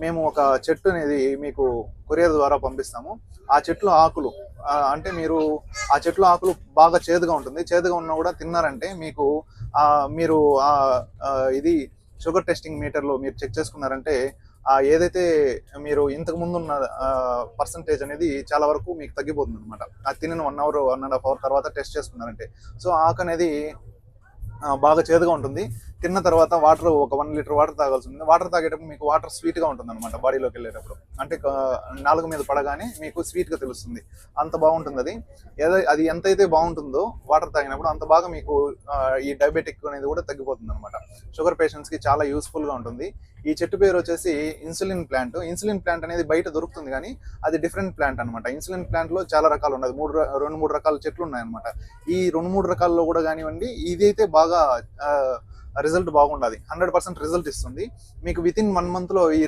మేము ఒక చెట్టు అనేది మీకు కొరియర్ ద్వారా పంపిస్తాము. ఆ చెట్లు ఆకులు అంటే మీరు ఆ చెట్లు ఆకులు బాగా చేదుగా ఉంటుంది. చేదుగా ఉన్నా కూడా తిన్నారంటే మీకు మీరు ఇది షుగర్ టెస్టింగ్ మీటర్లో మీరు చెక్ చేసుకున్నారంటే ఏదైతే మీరు ఇంతకు ముందు ఉన్న పర్సంటేజ్ అనేది చాలా వరకు మీకు తగ్గిపోతుంది అనమాట. అది తినిన 1 అవర్ 1.5 అవర్ తర్వాత టెస్ట్ చేసుకున్నారంటే. సో ఆకు అనేది బాగా చేదుగా ఉంటుంది. తిన్న తర్వాత వాటర్ ఒక 1 లీటర్ వాటర్ తాగాల్సి ఉంటుంది. వాటర్ తాగేటప్పుడు మీకు వాటర్ స్వీట్గా ఉంటుంది అనమాట బాడీలోకి వెళ్ళేటప్పుడు. అంటే నాలుగు మీద పడగానే మీకు స్వీట్గా తెలుస్తుంది. అంత బాగుంటుంది అది. అది ఎంతైతే బాగుంటుందో వాటర్ తాగినప్పుడు అంత బాగా మీకు ఈ డయాబెటిక్ అనేది కూడా తగ్గిపోతుంది అనమాట. షుగర్ పేషెంట్స్కి చాలా యూస్ఫుల్గా ఉంటుంది. ఈ చెట్టు పేరు వచ్చేసి ఇన్సులిన్ ప్లాంట్. ఇన్సులిన్ ప్లాంట్ అనేది బయట దొరుకుతుంది కానీ అది డిఫరెంట్ ప్లాంట్ అనమాట. ఇన్సులిన్ ప్లాంట్లో చాలా రకాలు ఉన్నది. 2-3 రకాల చెట్లు ఉన్నాయన్నమాట. ఈ 2-3 రకాల్లో కూడా కానివ్వండి, ఇదైతే బాగా రిజల్ట్ బాగుండదు. 100% రిజల్ట్ ఇస్తుంది మీకు. విత్ ఇన్ 1 మంత్లో ఈ